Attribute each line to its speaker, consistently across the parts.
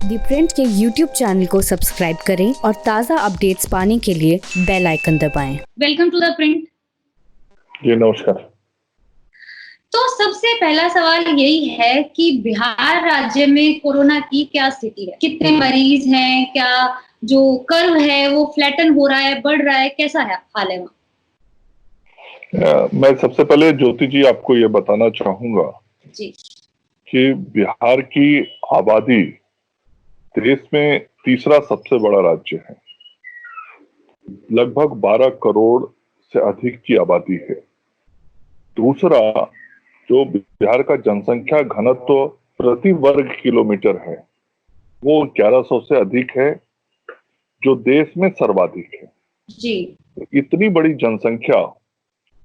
Speaker 1: दी print के YouTube channel को subscribe करें और ताज़ा अपडेट्स पाने के लिए बेल आइकन दबाएं।
Speaker 2: Welcome to ThePrint.
Speaker 3: जी नमस्कार।
Speaker 2: तो सबसे पहला सवाल यही है कि बिहार राज्य में कोरोना की क्या स्थिति है, कितने मरीज हैं, क्या जो कर्व है वो फ्लैटन हो रहा है, बढ़ रहा है, कैसा है हाल है वहाँ?
Speaker 3: मैं सबसे पहले ज्योति जी आपको ये बताना चाहूंगा
Speaker 2: जी
Speaker 3: कि बिहार की आबादी देश में तीसरा सबसे बड़ा राज्य है। लगभग 12 करोड़ से अधिक की आबादी है। दूसरा, जो बिहार का जनसंख्या घनत्व प्रति वर्ग किलोमीटर है वो 1100 से अधिक है, जो देश में सर्वाधिक है।
Speaker 2: जी
Speaker 3: इतनी बड़ी जनसंख्या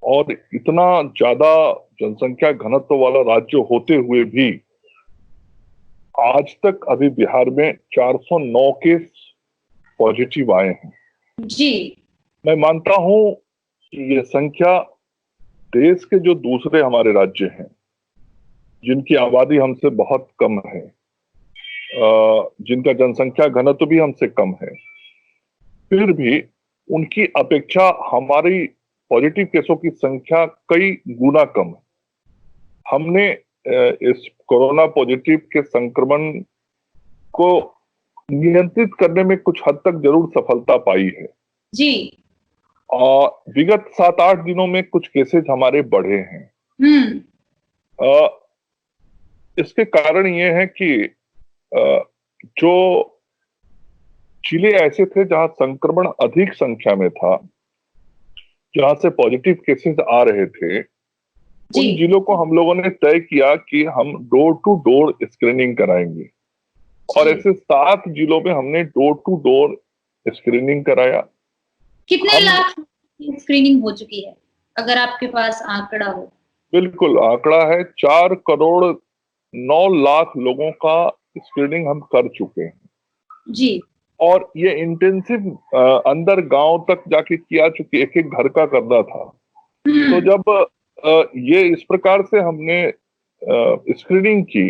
Speaker 3: और इतना ज्यादा जनसंख्या घनत्व वाला राज्य होते हुए भी आज तक अभी बिहार में 409 केस पॉजिटिव आए हैं।
Speaker 2: जी
Speaker 3: मैं मानता हूं कि यह संख्या देश के जो दूसरे हमारे राज्य हैं जिनकी आबादी हमसे बहुत कम है, जिनका जनसंख्या घनत्व भी हमसे कम है, फिर भी उनकी अपेक्षा हमारी पॉजिटिव केसों की संख्या कई गुना कम है। हमने इस कोरोना पॉजिटिव के संक्रमण को नियंत्रित करने में कुछ हद तक जरूर सफलता पाई है।
Speaker 2: जी
Speaker 3: और विगत 7-8 दिनों में कुछ केसेस हमारे बढ़े हैं। इसके कारण ये है कि जो जिले ऐसे थे जहां संक्रमण अधिक संख्या में था, जहां से पॉजिटिव केसेस आ रहे थे, उन जिलों को हम लोगों ने तय किया कि हम डोर टू डोर स्क्रीनिंग कराएंगे और ऐसे 7 जिलों में हमने डोर टू डोर स्क्रीनिंग कराया।
Speaker 2: कितने लाख स्क्रीनिंग हो चुकी है, अगर आपके पास आंकड़ा हो?
Speaker 3: बिल्कुल आंकड़ा है, 4 करोड़ 9 लाख लोगों का स्क्रीनिंग हम कर चुके हैं।
Speaker 2: जी
Speaker 3: और ये इंटेंसिव अंदर गांव तक जाके किया, चुके एक एक घर का करना था। तो जब ये इस प्रकार से हमने स्क्रीनिंग की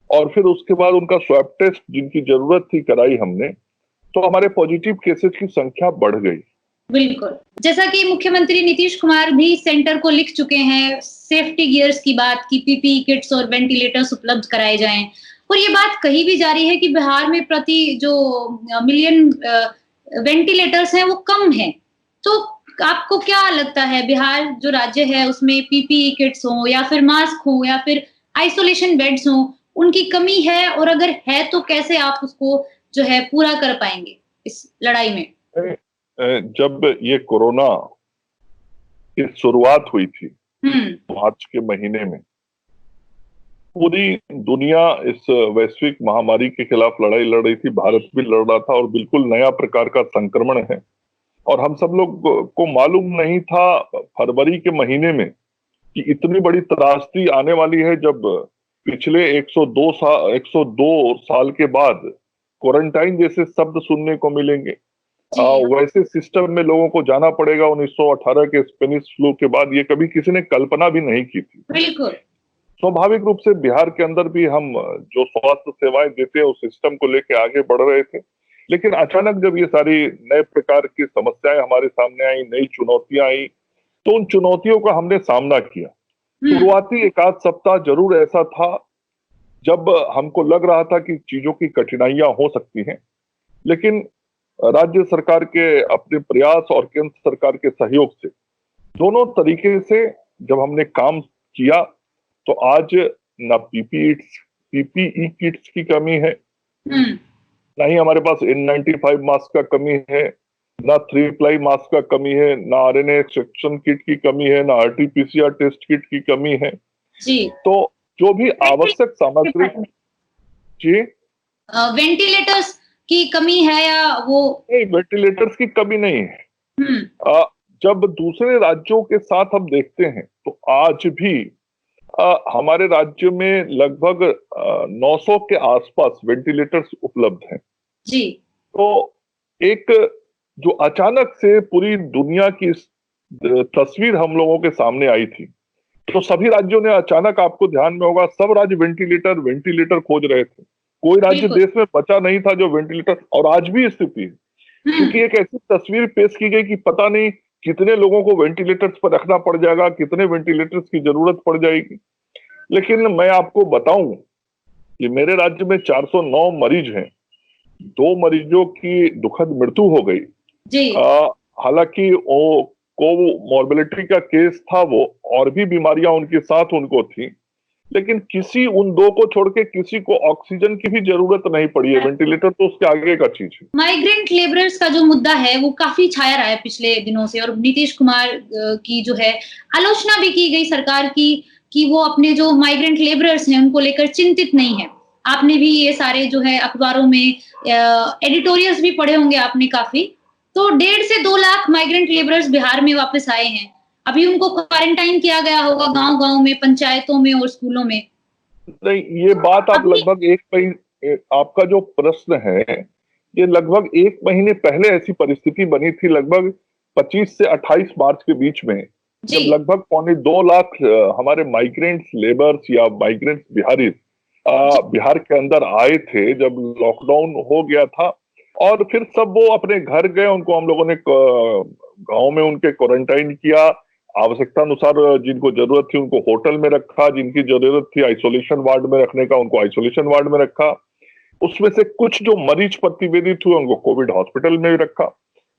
Speaker 3: और फिर उसके बाद उनका स्वैब टेस्ट जिनकी जरूरत थी कराई हमने, तो हमारे पॉजिटिव केसेस की संख्या बढ़ गई।
Speaker 2: बिल्कुल, जैसा कि मुख्यमंत्री नीतीश कुमार भी सेंटर को लिख चुके हैं, सेफ्टी गियर्स की बात की, पीपीई किट्स और वेंटिलेटर्स उपलब्ध कराए जाएं, और ये बात कही भी जा रही है कि बिहार में प्रति जो मिलियन वेंटिलेटर्स हैं वो कम है। तो आपको क्या लगता है, बिहार जो राज्य है उसमें पीपीई किट्स हो या फिर मास्क हो या फिर आइसोलेशन बेड्स हो, उनकी कमी है, और अगर है तो कैसे आप उसको जो है पूरा कर पाएंगे इस लड़ाई में?
Speaker 3: जब ये कोरोना की शुरुआत हुई थी मार्च के महीने में, पूरी दुनिया इस वैश्विक महामारी के खिलाफ लड़ाई लड़ रही थी, भारत भी लड़ रहा था और बिल्कुल नया प्रकार का संक्रमण है। और हम सब लोग को मालूम नहीं था फरवरी के महीने में कि इतनी बड़ी त्रासदी आने वाली है, जब पिछले 102 साल के बाद क्वारंटाइन जैसे शब्द सुनने को मिलेंगे। वैसे सिस्टम में लोगों को जाना पड़ेगा 1918 के स्पेनिश फ्लू के बाद, ये कभी किसी ने कल्पना भी नहीं की थी।
Speaker 2: बिल्कुल
Speaker 3: स्वाभाविक रूप से बिहार के अंदर भी हम जो स्वास्थ्य सेवाएं देते हैं उस सिस्टम को लेके आगे बढ़ रहे थे, लेकिन अचानक जब ये सारी नए प्रकार की समस्याएं हमारे सामने आई, नई चुनौतियां आई, तो उन चुनौतियों का हमने सामना किया। शुरुआती 1-8 सप्ताह जरूर ऐसा था जब हमको लग रहा था कि चीजों की कठिनाइयां हो सकती हैं, लेकिन राज्य सरकार के अपने प्रयास और केंद्र सरकार के सहयोग से दोनों तरीके से जब हमने काम किया, तो आज ना पीपीई किट्स की कमी है, ना ही हमारे पास N95 मास्क का कमी है, ना 3 प्लाई मास्क का कमी है, ना आरएनए एक्सट्रैक्शन किट की कमी है, ना आरटीपीसीआर टेस्ट किट की कमी है।
Speaker 2: जी
Speaker 3: तो जो भी आवश्यक सामग्री, जी
Speaker 2: वेंटिलेटर्स की कमी है या वो?
Speaker 3: नहीं, वेंटिलेटर्स की कमी नहीं है। जब दूसरे राज्यों के साथ हम देखते हैं तो आज भी हमारे राज्य में लगभग 900 के आसपास वेंटिलेटर्स उपलब्ध हैं।
Speaker 2: जी
Speaker 3: तो एक जो अचानक से पूरी दुनिया की तस्वीर हम लोगों के सामने आई थी, तो सभी राज्यों ने अचानक, आपको ध्यान में होगा, सब राज्य वेंटिलेटर खोज रहे थे। कोई राज्य
Speaker 2: बिल्कुल।
Speaker 3: देश में बचा नहीं था जो वेंटिलेटर, और आज भी स्थिति है, क्योंकि एक ऐसी तस्वीर पेश की गई कि पता नहीं कितने लोगों को वेंटिलेटर्स पर रखना पड़ जाएगा, कितने वेंटिलेटर्स की जरूरत पड़ जाएगी। लेकिन मैं आपको बताऊं कि मेरे राज्य में 409 मरीज हैं, 2 मरीजों की दुखद मृत्यु हो गई।
Speaker 2: जी।
Speaker 3: हालांकि वो कोमोर्बिडिटी का केस था वो, और भी बीमारियां उनके साथ उनको थी, लेकिन किसी उन 2 को छोड़ के किसी को ऑक्सीजन की भी जरूरत नहीं पड़ी है। वेंटिलेटर तो उसके आगे का चीज है।
Speaker 2: माइग्रेंट लेबरर्स का जो मुद्दा है वो काफी छाया रहा है पिछले दिनों से, और नीतीश कुमार की जो है आलोचना भी की गई सरकार की कि वो अपने जो माइग्रेंट लेबरर्स हैं उनको लेकर चिंतित नहीं है। आपने भी ये सारे जो है अखबारों में एडिटोरियल्स भी पढ़े होंगे आपने काफी। तो 1.5 से 2 लाख माइग्रेंट लेबरर्स बिहार में वापस आए हैं। अभी उनको क्वारंटाइन किया गया होगा गांव-गांव में, पंचायतों में और स्कूलों में।
Speaker 3: नहीं, ये बात आप लगभग एक महीने, आपका जो प्रश्न है ये लगभग 1 महीने पहले ऐसी परिस्थिति बनी थी, लगभग 25 से 28 मार्च के बीच में, जब लगभग 1.25 लाख हमारे माइग्रेंट्स लेबर्स या माइग्रेंट्स बिहारी बिहार के अंदर आए थे, जब लॉकडाउन हो गया था, और फिर सब वो अपने घर गए। उनको हम लोगों ने गांव में उनके क्वारंटाइन किया, आवश्यकता अनुसार जिनको जरूरत थी उनको होटल में रखा, जिनकी जरूरत थी आइसोलेशन वार्ड में रखने का उनको आइसोलेशन वार्ड में रखा। उसमें से कुछ जो मरीज प्रतिवेदित हुए उनको कोविड हॉस्पिटल में रखा।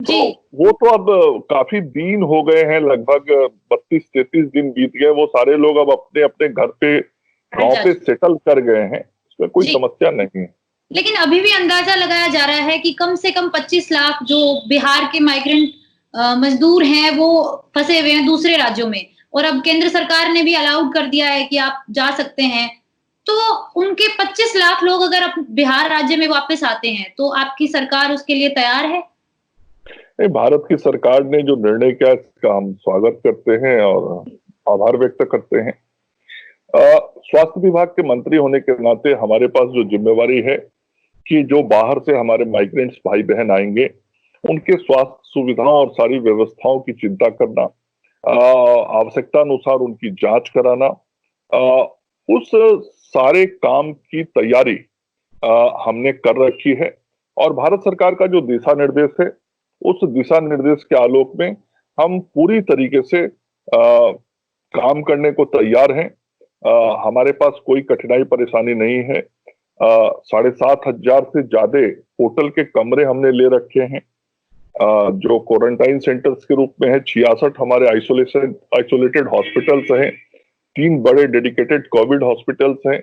Speaker 3: तो वो तो अब काफी दिन हो गए हैं, लगभग 32-33 दिन बीत गए। वो सारे लोग अब अपने अपने घर पे, गांव पे सेटल कर गए हैं, इसमें कोई समस्या नहीं है।
Speaker 2: लेकिन अभी भी अंदाजा लगाया जा रहा है कि कम से कम 25 लाख जो बिहार के माइग्रेंट मजदूर हैं वो फंसे हुए हैं दूसरे राज्यों में, और अब केंद्र सरकार ने भी अलाउड कर दिया है कि आप जा सकते हैं। तो उनके 25 लाख लोग अगर बिहार राज्य में वापस आते हैं तो आपकी सरकार उसके लिए तैयार है?
Speaker 3: भारत की सरकार ने जो निर्णय किया इसका हम स्वागत करते हैं और आभार व्यक्त करते हैं। स्वास्थ्य विभाग के मंत्री होने के नाते हमारे पास जो जिम्मेवारी है कि जो बाहर से हमारे माइग्रेंट्स भाई बहन आएंगे उनके स्वास्थ्य सुविधाओं और सारी व्यवस्थाओं की चिंता करना, आवश्यकता अनुसार उनकी जांच कराना, उस सारे काम की तैयारी हमने कर रखी है। और भारत सरकार का जो दिशा निर्देश है उस दिशा निर्देश के आलोक में हम पूरी तरीके से काम करने को तैयार हैं। हमारे पास कोई कठिनाई परेशानी नहीं है। 7,500 से ज्यादा होटल के कमरे हमने ले रखे हैं जो क्वारंटाइन सेंटर्स के रूप में है। 66 हमारे आइसोलेटेड हॉस्पिटल्स हैं, 3 बड़े डेडिकेटेड कोविड हॉस्पिटल्स हैं।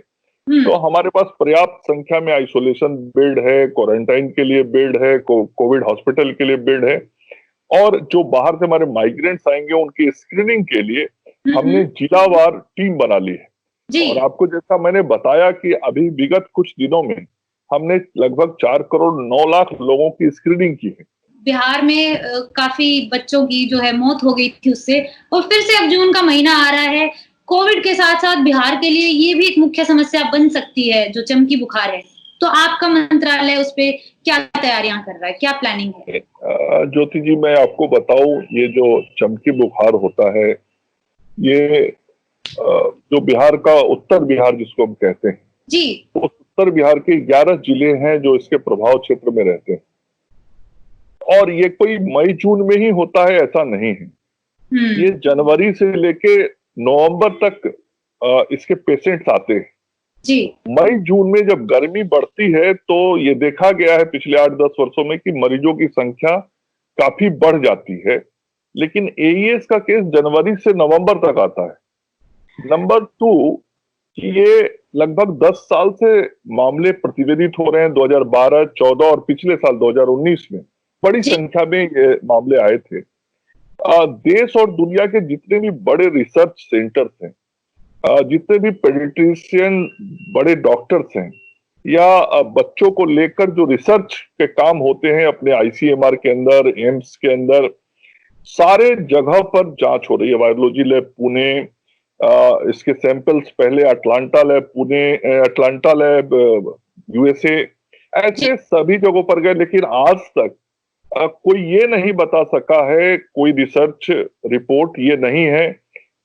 Speaker 3: तो हमारे पास पर्याप्त संख्या में आइसोलेशन बेड है, क्वारंटाइन के लिए बेड है, कोविड हॉस्पिटल के लिए बेड है। और जो बाहर से हमारे माइग्रेंट्स आएंगे उनकी स्क्रीनिंग के लिए हमने जिलावार टीम बना ली है। और आपको जैसा मैंने बताया कि अभी विगत कुछ दिनों में हमने लगभग 4 करोड़ 9 लाख लोगों की स्क्रीनिंग की है।
Speaker 2: बिहार में काफी बच्चों की जो है मौत हो गई थी उससे, और फिर से अब जून का महीना आ रहा है। कोविड के साथ साथ बिहार के लिए ये भी एक मुख्य समस्या बन सकती है जो चमकी बुखार है। तो आपका मंत्रालय उस पे क्या तैयारियां कर रहा है, क्या प्लानिंग है?
Speaker 3: ज्योति जी, मैं आपको बताऊं, ये जो चमकी बुखार होता है ये जो बिहार का उत्तर बिहार जिसको हम कहते हैं
Speaker 2: जी,
Speaker 3: तो उत्तर बिहार के 11 जिले हैं जो इसके प्रभाव क्षेत्र में रहते हैं। और ये कोई मई जून में ही होता है ऐसा नहीं है, ये जनवरी से लेके नवंबर तक इसके पेशेंट्स आते हैं
Speaker 2: जी।
Speaker 3: मई जून में जब गर्मी बढ़ती है तो ये देखा गया है पिछले 8-10 वर्षों में कि मरीजों की संख्या काफी बढ़ जाती है। लेकिन एईएस का केस जनवरी से नवंबर तक आता है। नंबर 2 कि ये लगभग 10 साल से मामले प्रतिवेदित हो रहे हैं। 2012, 14 और पिछले साल 2019 में बड़ी संख्या में ये मामले आए थे। देश और दुनिया के जितने भी बड़े रिसर्च सेंटर्स हैं, जितने भी पेडिट्रिशियन बड़े डॉक्टर्स हैं या बच्चों को लेकर जो रिसर्च के काम होते हैं अपने आईसीएमआर के अंदर, एम्स के अंदर, सारे जगह पर जांच हो रही है। वायरोलॉजी लैब पुणे, इसके सैंपल्स पहले Atlanta lab Pune, Atlanta lab USA, ऐसे सभी जगहों पर गए। लेकिन आज तक कोई ये नहीं बता सका है, कोई रिसर्च रिपोर्ट ये नहीं है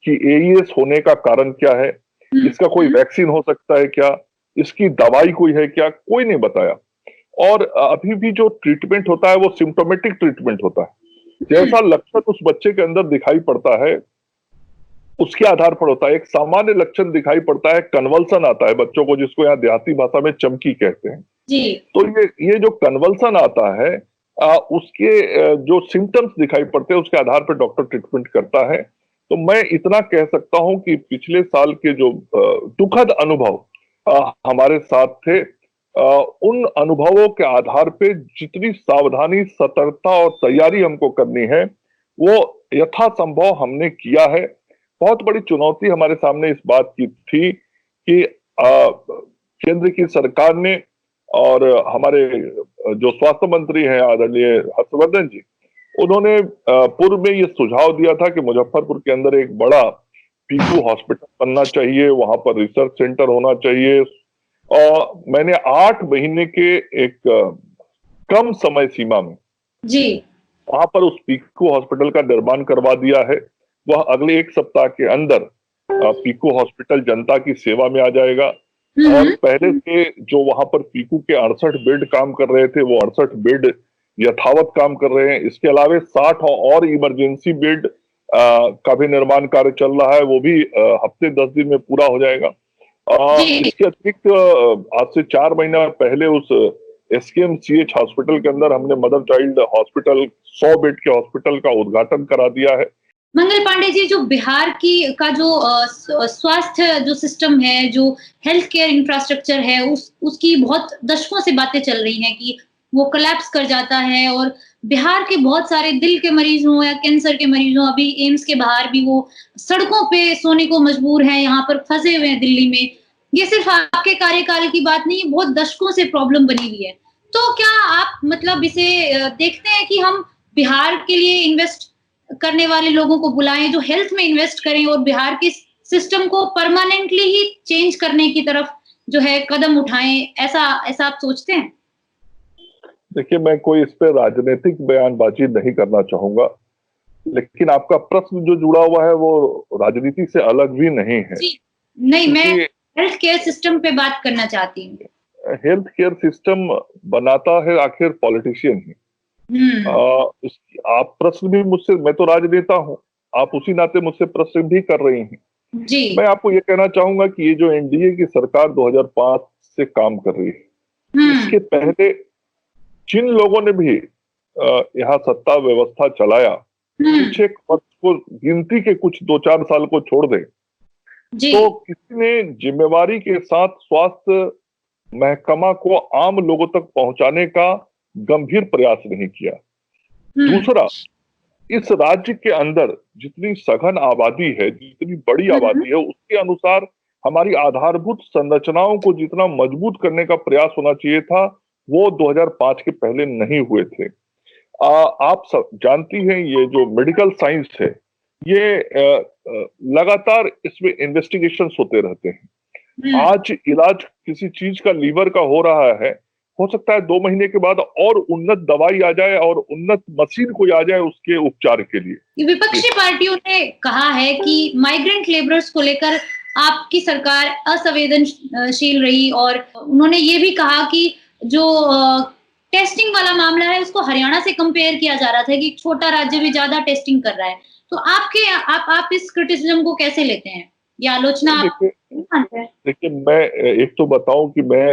Speaker 3: कि एईएस होने का कारण क्या है, इसका कोई वैक्सीन हो सकता है क्या, इसकी दवाई कोई है क्या, कोई नहीं बताया। और अभी भी जो ट्रीटमेंट होता है वो सिम्टोमेटिक ट्रीटमेंट होता है। जैसा लक्षण उस बच्चे के अंदर दिखाई पड़ता है उसके आधार पर होता है। एक सामान्य लक्षण दिखाई पड़ता है, कन्वल्सन आता है बच्चों को, जिसको यहाँ देहाती भाषा में चमकी कहते हैं।
Speaker 2: जी।
Speaker 3: तो ये जो कन्वल्सन आता है उसके जो सिम्टम्स दिखाई पड़ते हैं उसके आधार पर डॉक्टर ट्रीटमेंट करता है। तो मैं इतना कह सकता हूं कि पिछले साल के जो दुखद अनुभव हमारे साथ थे, उन अनुभवों के आधार पे जितनी सावधानी, सतर्कता और तैयारी हमको करनी है वो यथासंभव हमने किया है। बहुत बड़ी चुनौती हमारे सामने इस बात की थी कि केंद्र की सरकार ने और हमारे जो स्वास्थ्य मंत्री हैं आदरणीय हर्षवर्धन जी, उन्होंने पूर्व में ये सुझाव दिया था कि मुजफ्फरपुर के अंदर एक बड़ा पीकू हॉस्पिटल बनना चाहिए, वहां पर रिसर्च सेंटर होना चाहिए। और मैंने 8 महीने के एक कम समय सीमा में
Speaker 2: जी
Speaker 3: वहां पर उस पीकू हॉस्पिटल का निर्माण करवा दिया है। वह अगले 1 सप्ताह के अंदर पीकू हॉस्पिटल जनता की सेवा में आ जाएगा। और पहले से जो वहां पर पीकू के 68 बेड काम कर रहे थे वो 68 बेड यथावत काम कर रहे हैं। इसके अलावा 60 और इमरजेंसी बेड का भी निर्माण कार्य चल रहा है, वो भी हफ्ते 10 दिन में पूरा हो जाएगा। इसके अतिरिक्त आज से 4 महीना पहले उस SKMCH हॉस्पिटल के अंदर हमने मदर चाइल्ड हॉस्पिटल 100 बेड के हॉस्पिटल का उद्घाटन करा दिया है।
Speaker 2: मंगल पांडे जी, जो बिहार की का जो स्वास्थ्य जो सिस्टम है, जो हेल्थ केयर इंफ्रास्ट्रक्चर है, उसकी बहुत दशकों से बातें चल रही हैं कि वो कोलैप्स कर जाता है। और बिहार के बहुत सारे दिल के मरीज हों या कैंसर के मरीज हों, अभी एम्स के बाहर भी वो सड़कों पे सोने को मजबूर हैं, यहाँ पर फंसे हुए हैं दिल्ली में। ये सिर्फ आपके कार्यकाल की बात नहीं, बहुत दशकों से प्रॉब्लम बनी हुई है। तो क्या आप मतलब इसे देखते हैं कि हम बिहार के लिए इन्वेस्ट करने वाले लोगों को बुलाएं जो हेल्थ में इन्वेस्ट करें और बिहार के सिस्टम को परमानेंटली ही चेंज करने की तरफ जो है कदम उठाएं, ऐसा आप सोचते हैं?
Speaker 3: देखिए, मैं कोई इस पे राजनीतिक बयानबाजी नहीं करना चाहूंगा, लेकिन आपका प्रश्न जो जुड़ा हुआ है वो राजनीति से अलग भी नहीं है।
Speaker 2: जी, नहीं, मैं हेल्थ केयर सिस्टम पे बात करना चाहती हूँ।
Speaker 3: हेल्थ केयर सिस्टम बनाता है आखिर पॉलिटिशियन ही। आप प्रश्न भी मुझसे, मैं तो राजनेता हूं, आप उसी नाते मुझसे प्रश्न भी कर रही हैं।
Speaker 2: जी।
Speaker 3: मैं आपको ये कहना चाहूंगा कि ये जो एनडीए की सरकार 2005 से काम कर रही है, इसके पहले जिन लोगों ने भी यहाँ सत्ता व्यवस्था चलाया, पीछे वर्ष को गिनती के कुछ 2-4 साल को छोड़ दें तो किसी ने जिम्मेवारी के साथ स्वास्थ्य महकमा को आम लोगों तक पहुंचाने का गंभीर प्रयास नहीं किया। दूसरा, इस राज्य के अंदर जितनी सघन आबादी है, जितनी बड़ी आबादी है, उसके अनुसार हमारी आधारभूत संरचनाओं को जितना मजबूत करने का प्रयास होना चाहिए था वो 2005 के पहले नहीं हुए थे। आप सब जानती हैं ये जो मेडिकल साइंस है ये लगातार इसमें इन्वेस्टिगेशंस होते रहते हैं। आज इलाज किसी चीज का लीवर का हो रहा है, हो सकता है 2 महीने के बाद और उन्नत दवाई आ जाए और उन्नत मशीन कोई आ जाए उसके उपचार के लिए।
Speaker 2: विपक्षी पार्टियों ने कहा है कि माइग्रेंट लेबरर्स को लेकर आपकी सरकार असंवेदनशील रही और उन्होंने ये भी कहा कि जो टेस्टिंग वाला मामला है उसको हरियाणा से कंपेयर किया जा रहा था कि छोटा राज्य भी ज्यादा टेस्टिंग कर रहा है। तो आप इस क्रिटिसिज्म को कैसे लेते हैं? ये आलोचना
Speaker 3: देखिए, मैं एक तो बताऊं कि मैं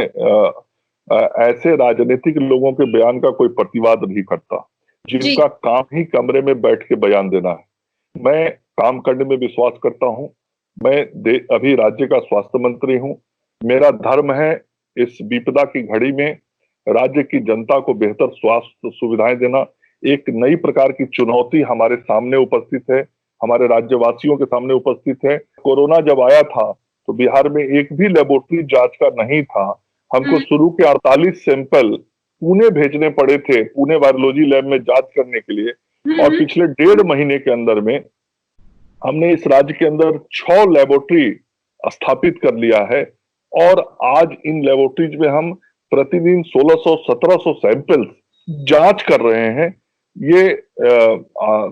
Speaker 3: ऐसे राजनीतिक लोगों के बयान का कोई प्रतिवाद नहीं करता जिनका काम ही कमरे में बैठ के बयान देना है। मैं काम करने में विश्वास करता हूं। मैं अभी राज्य का स्वास्थ्य मंत्री हूं। मेरा धर्म है इस विपदा की घड़ी में राज्य की जनता को बेहतर स्वास्थ्य सुविधाएं देना। एक नई प्रकार की चुनौती हमारे सामने उपस्थित है, हमारे राज्यवासियों के सामने उपस्थित है। कोरोना जब आया था तो बिहार में एक भी लेबोरेटरी जांच का नहीं था। हमको शुरू के 48 सैंपल पुणे भेजने पड़े थे, पुणे वायरोलॉजी लैब में जांच करने के लिए। और पिछले 1.5 महीने के अंदर में हमने इस राज्य के अंदर 6 लेबोरेटरी स्थापित कर लिया है और आज इन लेबोरेटरीज में हम प्रतिदिन 1600-1700 सैंपल्स जांच कर रहे हैं। ये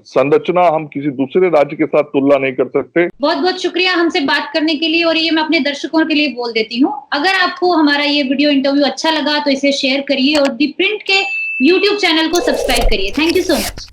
Speaker 3: संरचना हम किसी दूसरे राज्य के साथ तुलना नहीं कर सकते।
Speaker 2: बहुत बहुत शुक्रिया हमसे बात करने के लिए। और ये मैं अपने दर्शकों के लिए बोल देती हूँ, अगर आपको हमारा ये वीडियो इंटरव्यू अच्छा लगा तो इसे शेयर करिए और दी प्रिंट के YouTube चैनल को सब्सक्राइब करिए। Thank you so much.